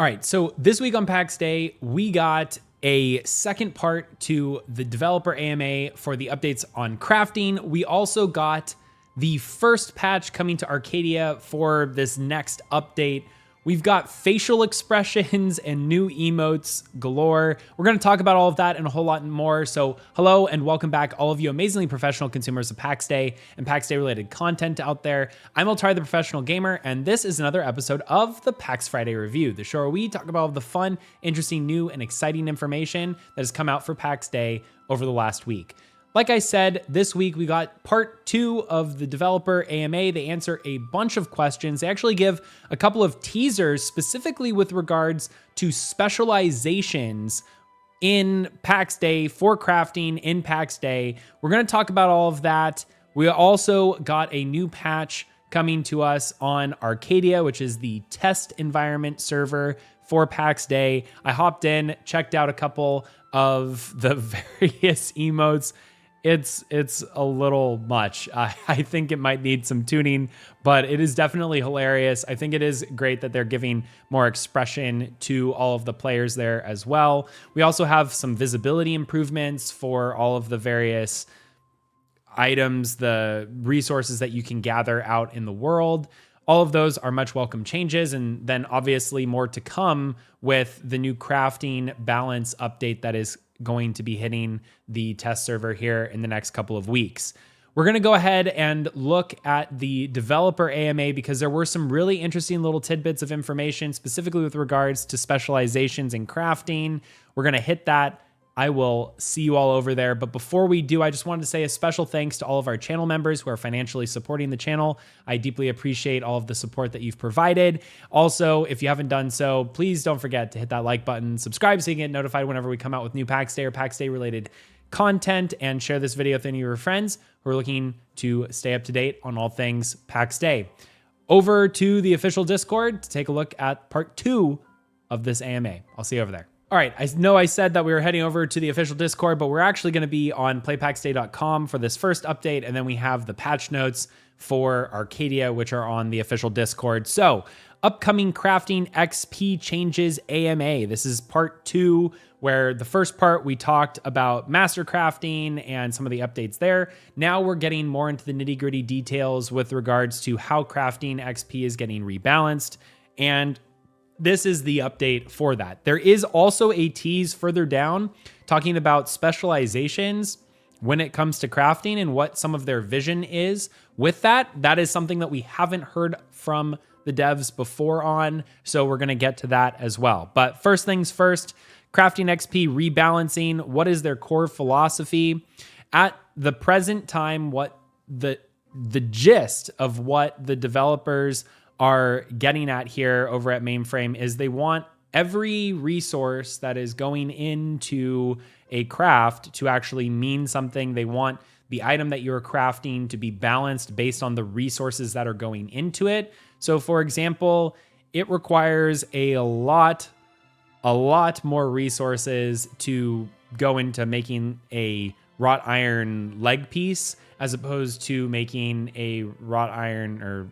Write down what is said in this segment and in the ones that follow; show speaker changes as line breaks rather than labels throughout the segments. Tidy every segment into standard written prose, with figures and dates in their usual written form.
All right, so this week on Pax Day, we got a second part to the developer AMA for the updates on crafting. We also got the first patch coming to Arcadia for this next update. We've got facial expressions and new emotes galore. We're going to talk about all of that and a whole lot more. So hello and welcome back, all of you amazingly professional consumers of Pax Day and Pax Day related content out there. I'm Altari, the professional gamer, and this is another episode of the Pax Friday Review, the show where we talk about all of the fun, interesting, new, and exciting information that has come out for Pax Day over the last week. Like I said, this week we got part 2 of the developer AMA. They answer a bunch of questions. They actually give a couple of teasers specifically with regards to specializations in Pax Day for crafting in Pax Day. We're going to talk about all of that. We also got a new patch coming to us on Arcadia, which is the test environment server for Pax Day. I hopped in, checked out a couple of the various emotes. It's a little much. I think it might need some tuning, but it is definitely hilarious. I think it is great that they're giving more expression to all of the players there as well. We also have some visibility improvements for all of the various items, the resources that you can gather out in the world. All of those are much welcome changes, and then obviously more to come with the new crafting balance update that is going to be hitting the test server here in the next couple of weeks. We're going to go ahead and look at the developer AMA because there were some really interesting little tidbits of information, specifically with regards to specializations in crafting. We're going to hit that. I will see you all over there. But before we do, I just wanted to say a special thanks to all of our channel members who are financially supporting the channel. I deeply appreciate all of the support that you've provided. Also, if you haven't done so, please don't forget to hit that like button, subscribe so you can get notified whenever we come out with new Pax Day or Pax Day related content, and share this video with any of your friends who are looking to stay up to date on all things Pax Day. Over to the official Discord to take a look at part 2 of this AMA. I'll see you over there. All right, I know I said that we were heading over to the official Discord, but we're actually going to be on playpaxday.com for this first update, and then we have the patch notes for Arcadia, which are on the official Discord. So, upcoming crafting XP changes AMA. This is part 2, where the first part we talked about master crafting and some of the updates there. Now we're getting more into the nitty-gritty details with regards to how crafting XP is getting rebalanced, and this is the update for that. There is also a tease further down talking about specializations when it comes to crafting and what some of their vision is with that. That is something that we haven't heard from the devs before on, so we're going to get to that as well. But first things first, crafting XP rebalancing. What is their core philosophy? At the present time, what the gist of what the developers are getting at here over at Mainframe is they want every resource that is going into a craft to actually mean something. They want the item that you're crafting to be balanced based on the resources that are going into it. So for example, it requires a lot more resources to go into making a wrought iron leg piece as opposed to making a wrought iron or,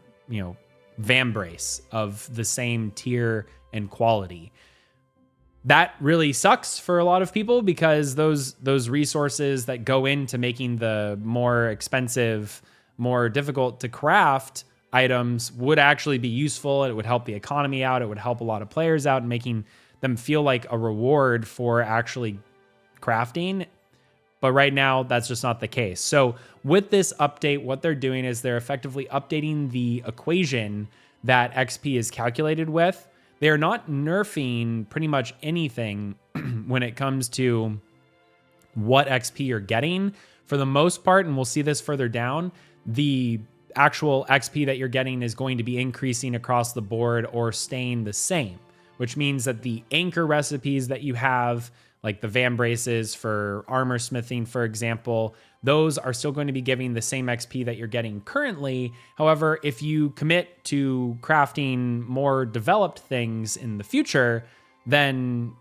vambrace of the same tier and quality. That really sucks for a lot of people because those resources that go into making the more expensive, more difficult to craft items would actually be useful. It would help the economy out. It would help a lot of players out and making them feel like a reward for actually crafting. But right now, that's just not the case. So with this update, what they're doing is they're effectively updating the equation that XP is calculated with. They are not nerfing pretty much anything when it comes to what XP you're getting. For the most part, and we'll see this further down, the actual XP that you're getting is going to be increasing across the board or staying the same, which means that the anchor recipes that you have, like the vambraces for armor smithing, for example, those are still going to be giving the same XP that you're getting currently. However, if you commit to crafting more developed things in the future, then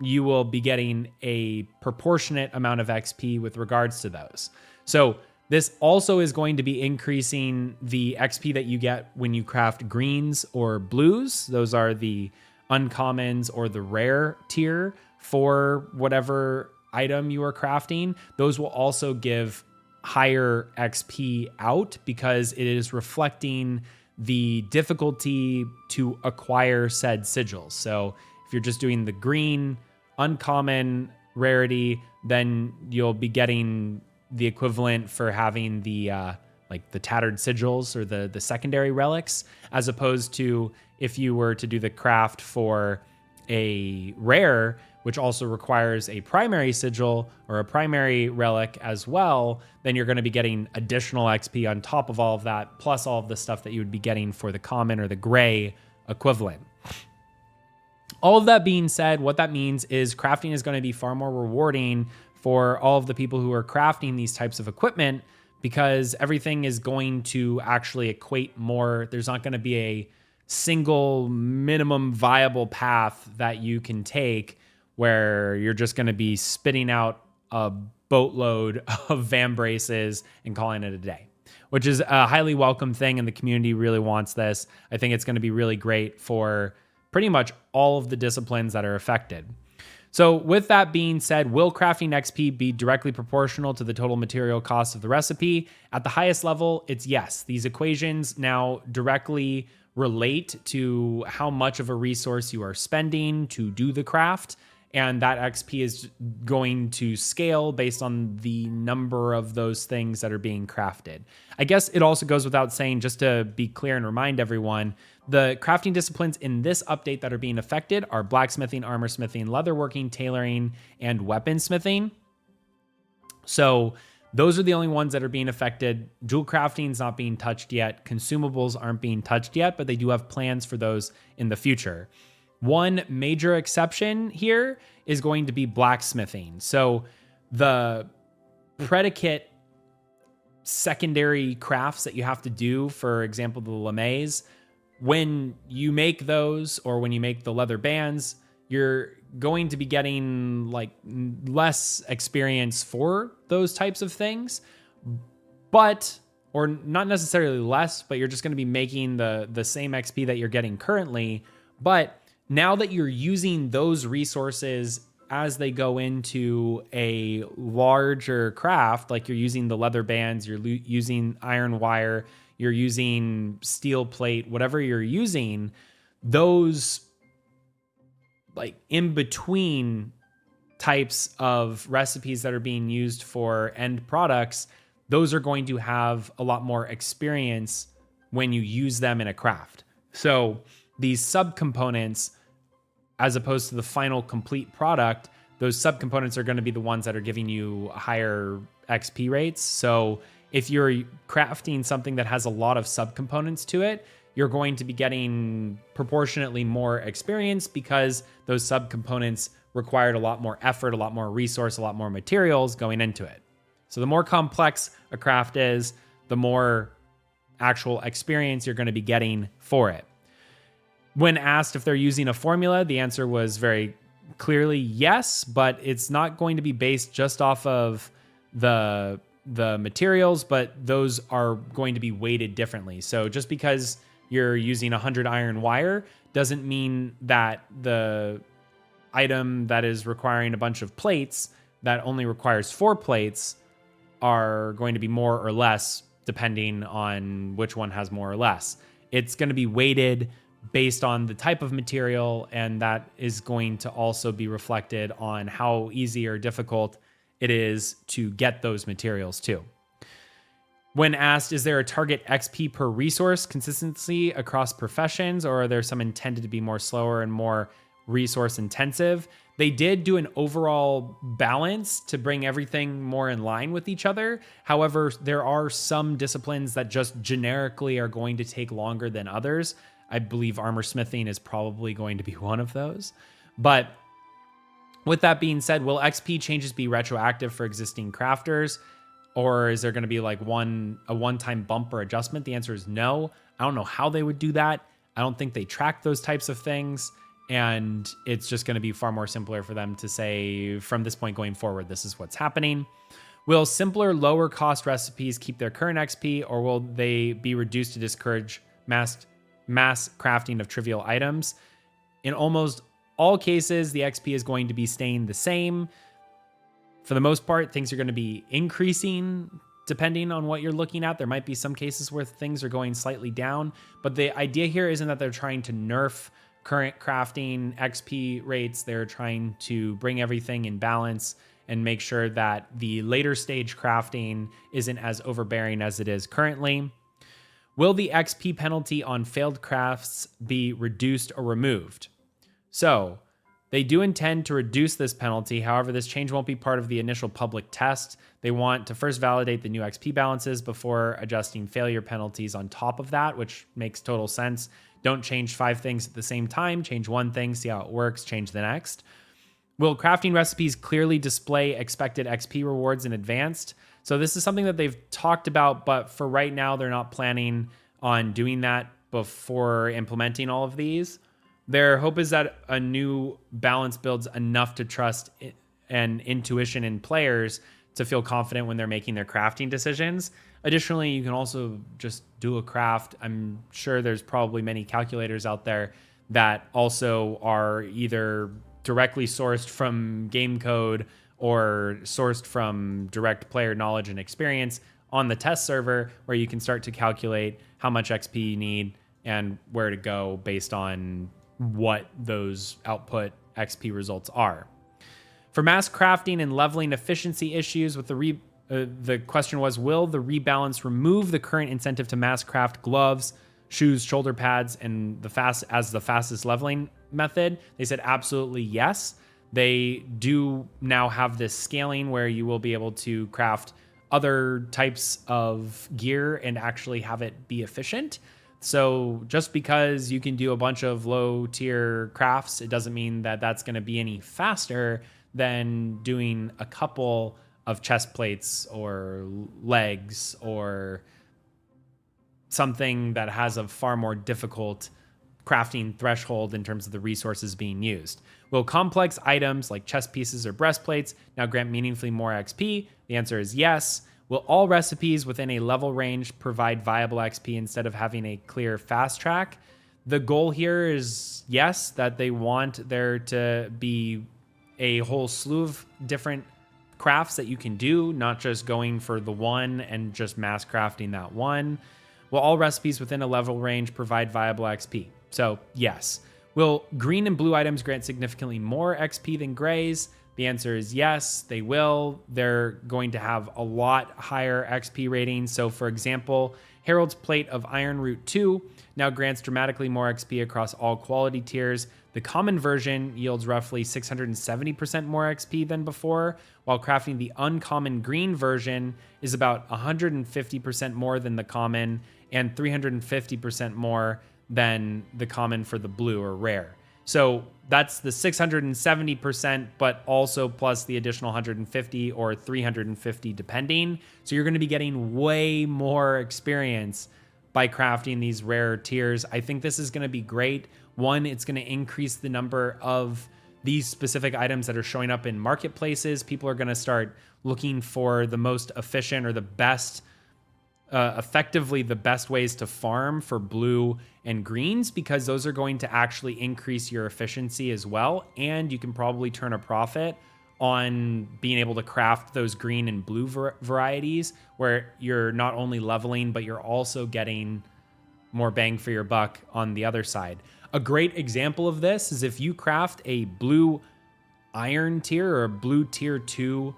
you will be getting a proportionate amount of XP with regards to those. So this also is going to be increasing the XP that you get when you craft greens or blues. Those are the uncommons or the rare tier for whatever item you are crafting, those will also give higher XP out because it is reflecting the difficulty to acquire said sigils. So if you're just doing the green uncommon rarity, then you'll be getting the equivalent for having the like the tattered sigils or the secondary relics, as opposed to if you were to do the craft for a rare, which also requires a primary sigil or a primary relic as well, then you're going to be getting additional XP on top of all of that, plus all of the stuff that you would be getting for the common or the gray equivalent. All of that being said, what that means is crafting is going to be far more rewarding for all of the people who are crafting these types of equipment, because everything is going to actually equate more. There's not going to be a single minimum viable path that you can take where you're just going to be spitting out a boatload of vambraces and calling it a day, which is a highly welcome thing, and the community really wants this. I think it's going to be really great for pretty much all of the disciplines that are affected. So with that being said, will crafting XP be directly proportional to the total material cost of the recipe? At the highest level, it's yes. These equations now directly relate to how much of a resource you are spending to do the craft, and that XP is going to scale based on the number of those things that are being crafted. I guess it also goes without saying, just to be clear and remind everyone, the crafting disciplines in this update that are being affected are blacksmithing, armor smithing, leatherworking, tailoring, and weaponsmithing. So those are the only ones that are being affected. Jewel crafting is not being touched yet. Consumables aren't being touched yet, but they do have plans for those in the future. One major exception here is going to be blacksmithing. So the predicate secondary crafts that you have to do, for example, the lames, when you make those or when you make the leather bands, you're going to be getting like less experience for those types of things, but, or not necessarily less, but you're just going to be making the same XP that you're getting currently. But now that you're using those resources as they go into a larger craft, like you're using the leather bands, you're using iron wire, you're using steel plate, whatever you're using, those like in between types of recipes that are being used for end products, those are going to have a lot more experience when you use them in a craft. So these subcomponents, as opposed to the final complete product, those subcomponents are going to be the ones that are giving you higher XP rates. So if you're crafting something that has a lot of subcomponents to it, you're going to be getting proportionately more experience because those subcomponents required a lot more effort, a lot more resource, a lot more materials going into it. So the more complex a craft is, the more actual experience you're going to be getting for it. When asked if they're using a formula, the answer was very clearly yes, but it's not going to be based just off of the materials, but those are going to be weighted differently. So just because you're using 100 iron wire doesn't mean that the item that is requiring a bunch of plates that only requires 4 plates are going to be more or less depending on which one has more or less. It's going to be weighted based on the type of material, and that is going to also be reflected on how easy or difficult it is to get those materials too. When asked, is there a target XP per resource consistency across professions, or are there some intended to be more slower and more resource intensive? They did do an overall balance to bring everything more in line with each other. However, there are some disciplines that just generically are going to take longer than others. I believe armor smithing is probably going to be one of those. But with that being said, will XP changes be retroactive for existing crafters? Or is there going to be like a one-time bump or adjustment? The answer is no. I don't know how they would do that. I don't think they track those types of things. And it's just going to be far more simpler for them to say, from this point going forward, this is what's happening. Will simpler, lower cost recipes keep their current XP, or will they be reduced to discourage mass crafting of trivial items? In almost all cases, the XP is going to be staying the same. For the most part, things are going to be increasing depending on what you're looking at. There might be some cases where things are going slightly down, but the idea here isn't that they're trying to nerf current crafting XP rates. They're trying to bring everything in balance and make sure that the later stage crafting isn't as overbearing as it is currently. Will the XP penalty on failed crafts be reduced or removed? So they do intend to reduce this penalty. However, this change won't be part of the initial public test. They want to first validate the new XP balances before adjusting failure penalties on top of that, which makes total sense. Don't change 5 things at the same time. Change one thing, see how it works, change the next. Will crafting recipes clearly display expected XP rewards in advance? So this is something that they've talked about, but for right now, they're not planning on doing that before implementing all of these. Their hope is that a new balance builds enough to trust and intuition in players to feel confident when they're making their crafting decisions. Additionally, you can also just do a craft. I'm sure there's probably many calculators out there that also are either directly sourced from game code or sourced from direct player knowledge and experience on the test server, where you can start to calculate how much XP you need and where to go based on what those output XP results are. For mass crafting and leveling efficiency issues with the question was, will the rebalance remove the current incentive to mass craft gloves, shoes, shoulder pads, and the fastest leveling method? They said absolutely yes. They do now have this scaling where you will be able to craft other types of gear and actually have it be efficient. So just because you can do a bunch of low tier crafts, it doesn't mean that that's going to be any faster than doing a couple of chest plates or legs or something that has a far more difficult crafting threshold in terms of the resources being used. Will complex items like chest pieces or breastplates now grant meaningfully more XP? The answer is yes. Will all recipes within a level range provide viable XP instead of having a clear fast track? The goal here is yes, that they want there to be a whole slew of different crafts that you can do, not just going for the one and just mass crafting that one. Will all recipes within a level range provide viable XP? So yes. Will green and blue items grant significantly more XP than grays? The answer is yes, they will. They're going to have a lot higher XP ratings. So for example, Herald's Plate of Iron Root 2 now grants dramatically more XP across all quality tiers. The common version yields roughly 670% more XP than before, while crafting the uncommon green version is about 150% more than the common and 350% more than the common for the blue or rare. So that's the 670%, but also plus the additional 150 or 350 depending. So you're going to be getting way more experience by crafting these rare tiers. I think this is going to be great. One, it's going to increase the number of these specific items that are showing up in marketplaces. People are going to start looking for the most efficient or the best, effectively the best ways to farm for blue and greens, because those are going to actually increase your efficiency as well. And you can probably turn a profit on being able to craft those green and blue varieties where you're not only leveling, but you're also getting more bang for your buck on the other side. A great example of this is if you craft a blue iron tier or a blue tier 2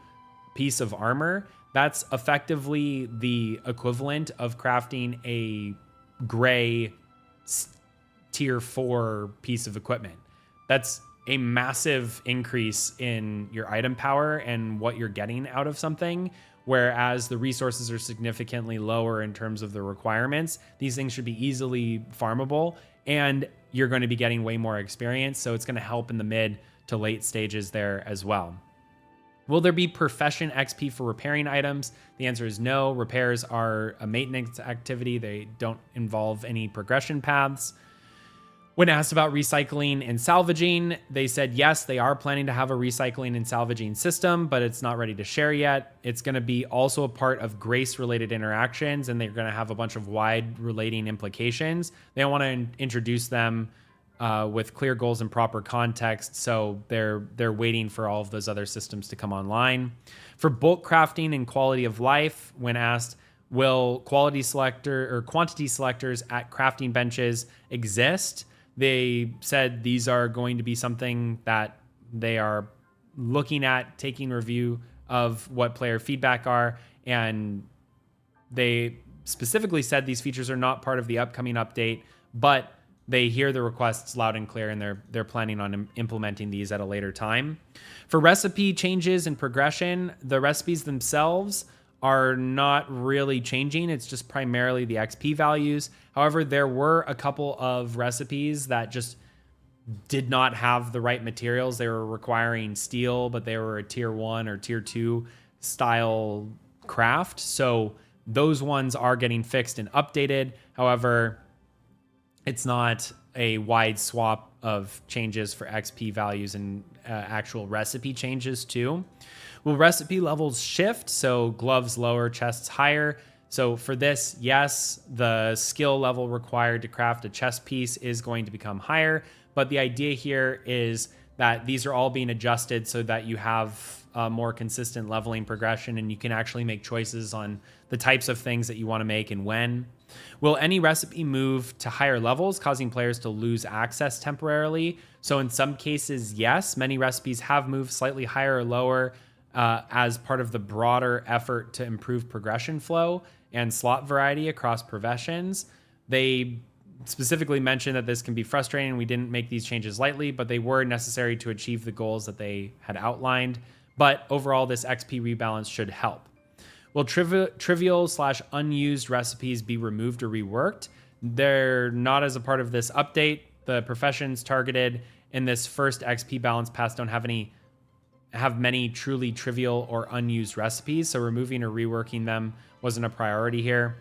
piece of armor, that's effectively the equivalent of crafting a gray tier 4 piece of equipment. That's a massive increase in your item power and what you're getting out of something. Whereas the resources are significantly lower in terms of the requirements, these things should be easily farmable and you're going to be getting way more experience. So it's going to help in the mid to late stages there as well. Will there be profession XP for repairing items? The answer is no. Repairs are a maintenance activity. They don't involve any progression paths. When asked about recycling and salvaging, they said yes, they are planning to have a recycling and salvaging system, but it's not ready to share yet. It's going to be also a part of grace-related interactions, and they're going to have a bunch of wide relating implications. They don't want to introduce them with clear goals and proper context. So they're waiting for all of those other systems to come online. For bulk crafting and quality of life, when asked, will quantity selectors at crafting benches exist? They said these are going to be something that they are looking at, taking review of what player feedback are, and they specifically said these features are not part of the upcoming update, but they hear the requests loud and clear, and they're planning on implementing these at a later time. For recipe changes and progression, the recipes themselves are not really changing. It's just primarily the XP values. However, there were a couple of recipes that just did not have the right materials. They were requiring steel, but they were a tier 1 or tier 2 style craft. So those ones are getting fixed and updated. However, it's not a wide swap of changes for XP values and actual recipe changes too. Will recipe levels shift? So gloves lower, chests higher. So for this, yes, the skill level required to craft a chest piece is going to become higher. But the idea here is that these are all being adjusted so that you have a more consistent leveling progression, and you can actually make choices on the types of things that you want to make and when. Will any recipe move to higher levels, causing players to lose access temporarily? So in some cases, yes, many recipes have moved slightly higher or lower as part of the broader effort to improve progression flow and slot variety across professions. They specifically mentioned that this can be frustrating. We didn't make these changes lightly, but they were necessary to achieve the goals that they had outlined. But overall, this XP rebalance should help. Will trivial/unused recipes be removed or reworked? They're not as a part of this update. The professions targeted in this first XP balance pass don't have many truly trivial or unused recipes, so removing or reworking them wasn't a priority here.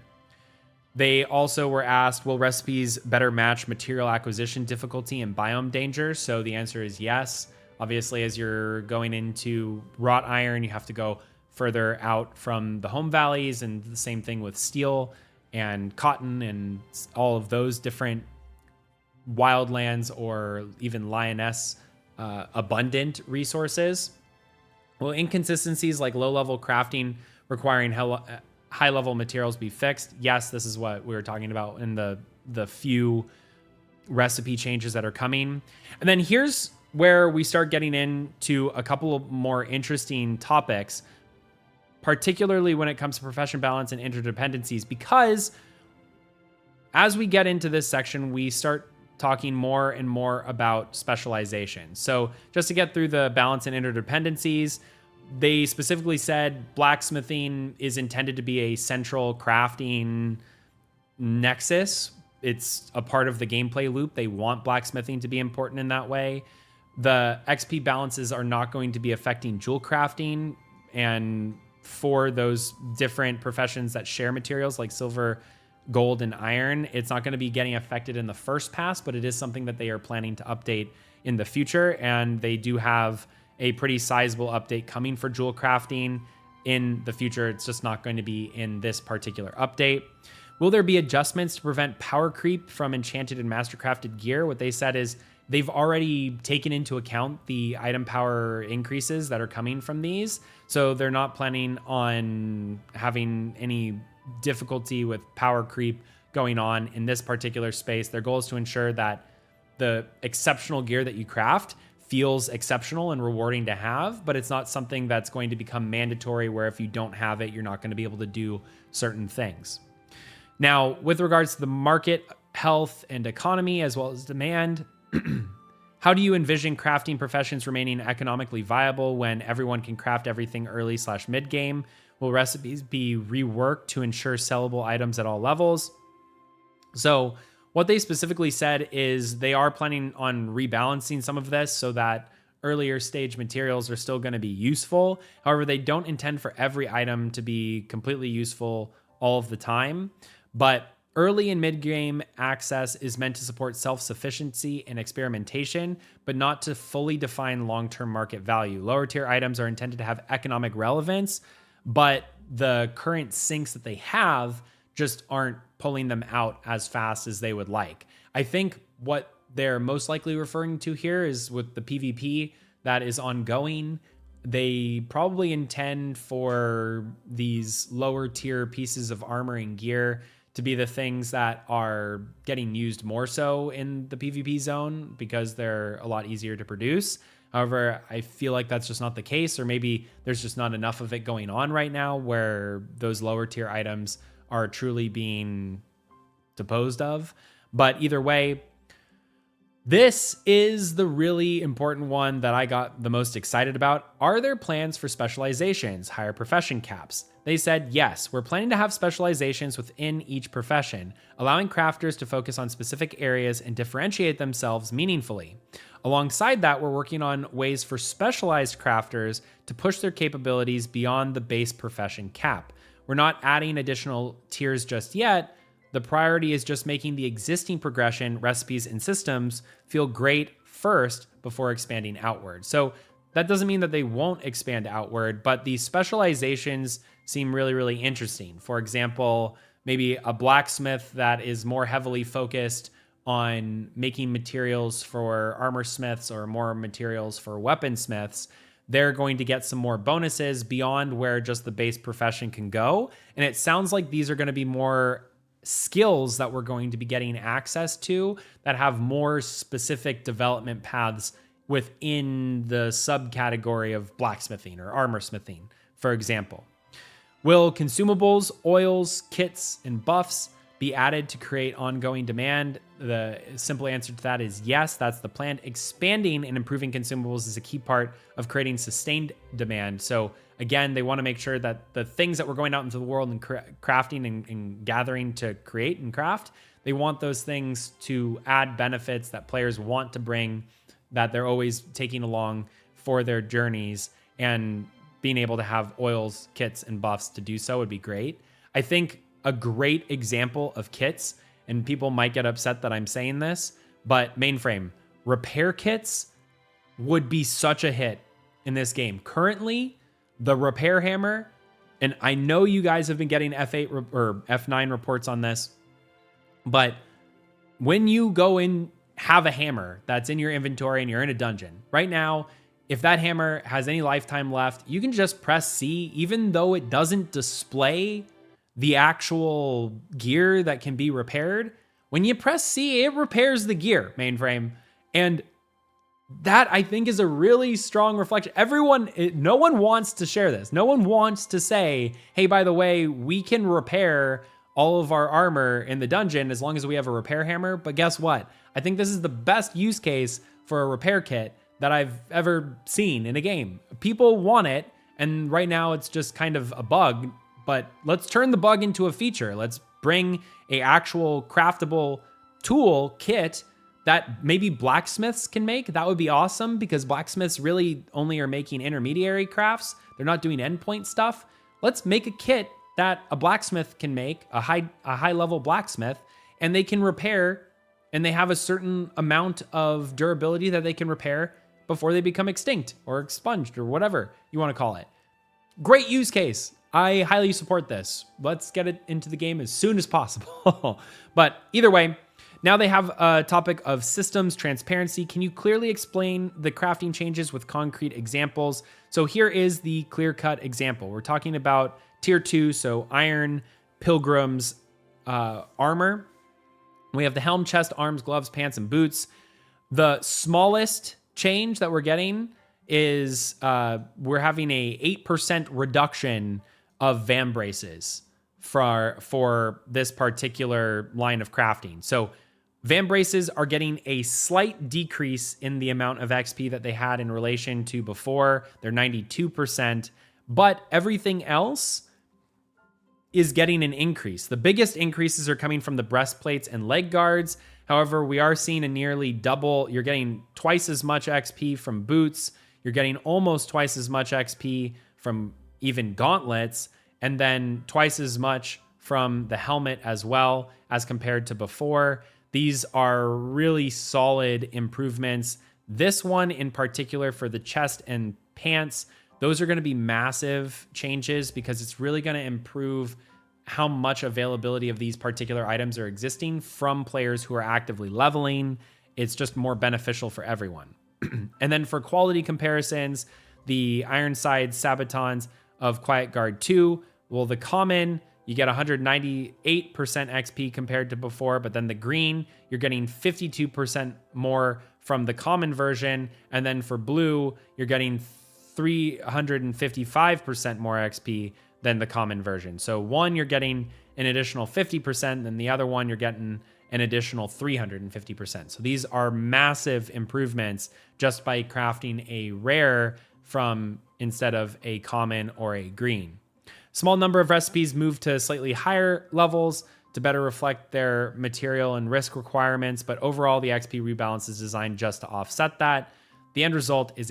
They also were asked, will recipes better match material acquisition difficulty and biome danger? So the answer is yes. Obviously, as you're going into wrought iron, you have to go further out from the home valleys, and the same thing with steel and cotton and all of those different wildlands or even lioness abundant resources. Will inconsistencies like low-level crafting requiring high-level materials be fixed? Yes, this is what we were talking about in the few recipe changes that are coming. And then here's where we start getting into a couple of more interesting topics, particularly when it comes to profession balance and interdependencies, because as we get into this section, we start talking more and more about specialization. So just to get through the balance and interdependencies, they specifically said blacksmithing is intended to be a central crafting nexus. It's a part of the gameplay loop. They want blacksmithing to be important in that way. The XP balances are not going to be affecting jewel crafting, and for those different professions that share materials like silver, gold, and iron, it's not going to be getting affected in the first pass, but it is something that they are planning to update in the future. And they do have a pretty sizable update coming for jewel crafting in the future. It's just not going to be in this particular update. Will there be adjustments to prevent power creep from enchanted and mastercrafted gear? What they said is they've already taken into account the item power increases that are coming from these. So they're not planning on having any difficulty with power creep going on in this particular space. Their goal is to ensure that the exceptional gear that you craft feels exceptional and rewarding to have, but it's not something that's going to become mandatory where if you don't have it, you're not going to be able to do certain things. Now, with regards to the market health and economy as well as demand, how do you envision crafting professions remaining economically viable when everyone can craft everything early/mid game? Will recipes be reworked to ensure sellable items at all levels? So what they specifically said is they are planning on rebalancing some of this so that earlier stage materials are still going to be useful. However, they don't intend for every item to be completely useful all of the time. But early and mid-game access is meant to support self-sufficiency and experimentation, but not to fully define long-term market value. Lower tier items are intended to have economic relevance, but the current sinks that they have just aren't pulling them out as fast as they would like. I think what they're most likely referring to here is with the PvP that is ongoing. They probably intend for these lower tier pieces of armor and gear to be the things that are getting used more so in the PvP zone because they're a lot easier to produce. However, I feel like that's just not the case, or maybe there's just not enough of it going on right now where those lower tier items are truly being disposed of. But either way, this is the really important one that I got the most excited about. Are there plans for specializations, higher profession caps? They said, yes, we're planning to have specializations within each profession, allowing crafters to focus on specific areas and differentiate themselves meaningfully. Alongside that, we're working on ways for specialized crafters to push their capabilities beyond the base profession cap. We're not adding additional tiers just yet. The priority is just making the existing progression, recipes, and systems feel great first before expanding outward. So that doesn't mean that they won't expand outward, but these specializations seem really, really interesting. For example, maybe a blacksmith that is more heavily focused on making materials for armor smiths or more materials for weaponsmiths. They're going to get some more bonuses beyond where just the base profession can go. And it sounds like these are going to be more skills that we're going to be getting access to that have more specific development paths within the subcategory of blacksmithing or armor smithing, for example. Will consumables, oils, kits, and buffs be added to create ongoing demand? The simple answer to that is yes, that's the plan. Expanding and improving consumables is a key part of creating sustained demand. So again, they want to make sure that the things that we're going out into the world and crafting and gathering to create and craft, they want those things to add benefits that players want to bring, that they're always taking along for their journeys, and being able to have oils, kits, and buffs to do so would be great. I think a great example of kits, and people might get upset that I'm saying this, but Mainframe repair kits would be such a hit in this game. Currently, the repair hammer, and I know you guys have been getting F8 or F9 reports on this, but when you go in, have a hammer that's in your inventory and you're in a dungeon right now, if that hammer has any lifetime left, you can just press C, even though it doesn't display the actual gear that can be repaired. When you press C, it repairs the gear, Mainframe. And that, I think, is a really strong reflection. No one wants to share this. No one wants to say, hey, by the way, we can repair all of our armor in the dungeon as long as we have a repair hammer. But guess what? I think this is the best use case for a repair kit that I've ever seen in a game. People want it, and right now it's just kind of a bug, but let's turn the bug into a feature. Let's bring a actual craftable tool kit that maybe blacksmiths can make. That would be awesome, because blacksmiths really only are making intermediary crafts. They're not doing endpoint stuff. Let's make a kit that a blacksmith can make, a high level blacksmith, and they can repair, and they have a certain amount of durability that they can repair before they become extinct or expunged or whatever you want to call it. Great use case. I highly support this. Let's get it into the game as soon as possible. But either way, now they have a topic of systems transparency. Can you clearly explain the crafting changes with concrete examples? So here is the clear-cut example. We're talking about tier 2, so iron, pilgrims, armor. We have the helm, chest, arms, gloves, pants, and boots. The smallest change that we're getting is we're having a 8% reduction of van braces for this particular line of crafting. So van braces are getting a slight decrease in the amount of XP that they had in relation to before. They're 92%, but everything else is getting an increase. The biggest increases are coming from the breastplates and leg guards. However, we are seeing a nearly double. You're getting twice as much XP from boots. You're getting almost twice as much XP from even gauntlets, and then twice as much from the helmet as well as compared to before. These are really solid improvements. This one in particular for the chest and pants, those are going to be massive changes, because it's really going to improve how much availability of these particular items are existing from players who are actively leveling it's just more beneficial for everyone. And then for quality comparisons, the Ironside Sabatons of Quiet Guard 2, well, the common, you get 198% XP compared to before, but then the green, you're getting 52% more from the common version. And then for blue, you're getting 355% more XP than the common version. So one, you're getting an additional 50%, and the other one, you're getting an additional 350%. So these are massive improvements just by crafting a rare from instead of a common or a green. Small number of recipes move to slightly higher levels to better reflect their material and risk requirements, but overall the XP rebalance is designed just to offset that. The end result is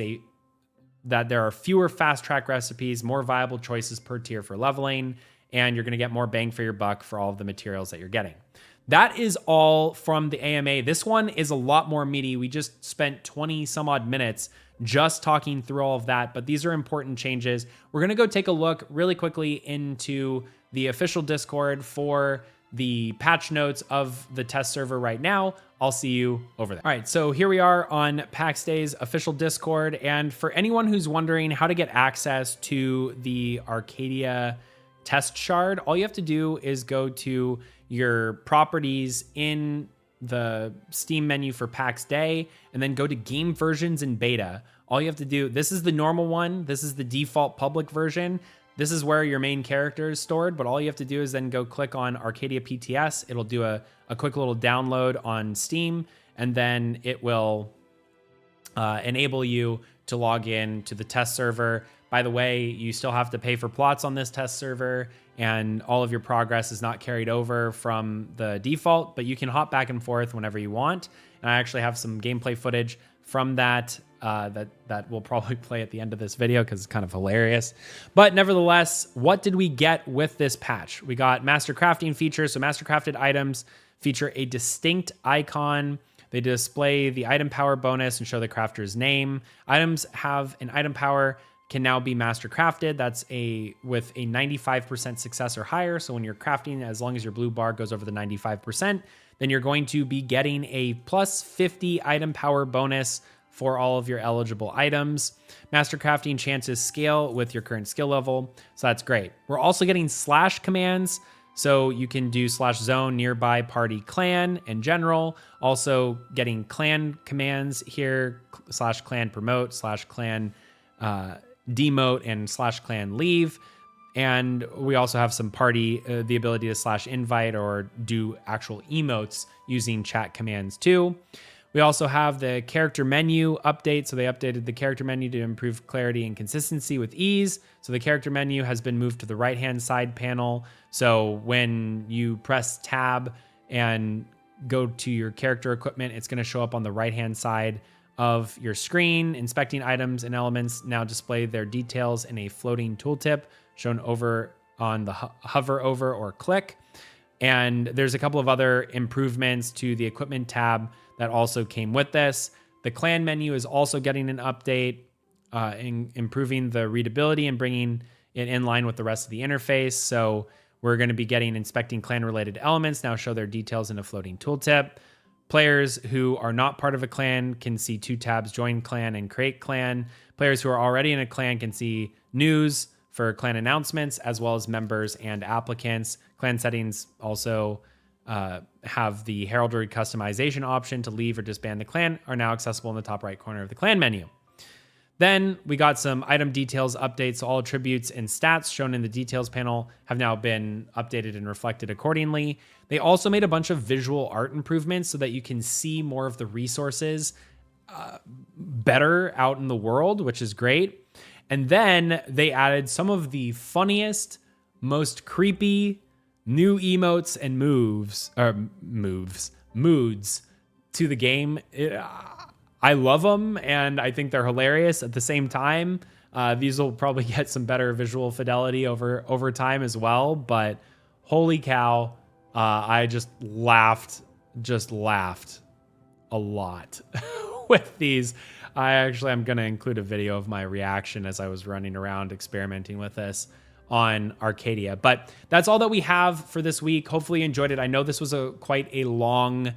that there are fewer fast track recipes, more viable choices per tier for leveling, and you're going to get more bang for your buck for all of the materials that you're getting. That is all from the AMA. This one is a lot more meaty. We just spent 20 some odd minutes just talking through all of that, but these are important changes. We're going to go take a look really quickly into the official Discord for the patch notes of the test server right now. I'll see you over there. All right, so here we are on Pax Dei's official Discord. And for anyone who's wondering how to get access to the Arcadia test shard, all you have to do is go to your properties in the Steam menu for Pax Dei, and then go to game versions and beta. All you have to do, this is the normal one. This is the default public version. This is where your main character is stored, but all you have to do is then go click on Arcadia PTS. It'll do a quick little download on Steam, and then it will enable you to log in to the test server. By the way, you still have to pay for plots on this test server, and all of your progress is not carried over from the default, but you can hop back and forth whenever you want. And I actually have some gameplay footage from that that will probably play at the end of this video because it's kind of hilarious. But nevertheless, what did we get with this patch? We got master crafting features. So master crafted items feature a distinct icon. They display the item power bonus and show the crafter's name. Items have an item power can now be master crafted. That's with a 95% success or higher. So when you're crafting, as long as your blue bar goes over the 95%, then you're going to be getting a plus 50 item power bonus for all of your eligible items. Master crafting chances scale with your current skill level. So that's great. We're also getting slash commands. So you can do /zone nearby party clan in general. Also getting clan commands here, /clan promote, /clan demote, and /clan leave. And we also have some party, the ability to /invite or do actual emotes using chat commands too. We also have the character menu update. So they updated the character menu to improve clarity and consistency with ease. So the character menu has been moved to the right-hand side panel. So when you press tab and go to your character equipment, it's going to show up on the right-hand side of your screen. Inspecting items and elements now display their details in a floating tooltip shown over on the hover over or click. And there's a couple of other improvements to the equipment tab that also came with this. The clan menu is also getting an update, improving the readability and bringing it in line with the rest of the interface. So we're going to be getting inspecting clan related elements now show their details in a floating tooltip. Players who are not part of a clan can see two tabs, join clan and create clan. Players who are already in a clan can see news for clan announcements, as well as members and applicants. Clan settings also have the heraldry customization option to leave or disband the clan are now accessible in the top right corner of the clan menu. Then we got some item details updates. So all attributes and stats shown in the details panel have now been updated and reflected accordingly. They also made a bunch of visual art improvements so that you can see more of the resources better out in the world, which is great. And then they added some of the funniest, most creepy new emotes and moods to the game. I love them, and I think they're hilarious at the same time. These will probably get some better visual fidelity over time as well, but holy cow, I just laughed a lot with these. I'm going to include a video of my reaction as I was running around experimenting with this on Arcadia. But that's all that we have for this week. Hopefully you enjoyed it. I know this was quite a long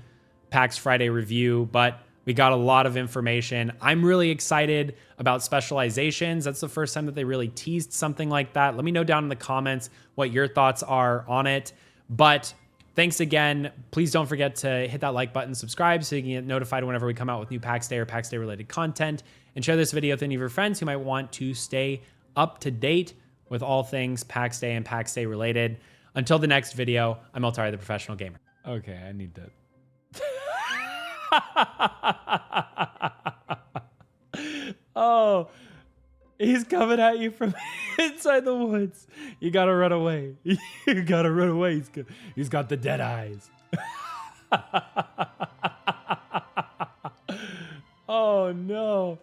PAX Friday review, but we got a lot of information. I'm really excited about specializations. That's the first time that they really teased something like that. Let me know down in the comments what your thoughts are on it. But thanks again. Please don't forget to hit that like button, subscribe so you can get notified whenever we come out with new PAX Day or PAX Day related content, and share this video with any of your friends who might want to stay up to date with all things PAX Day and PAX Day related. Until the next video, I'm Altari, the Professional Gamer. Okay, I need that. Oh, he's coming at you from inside the woods. You gotta run away. You gotta run away. He's got the dead eyes. Oh no.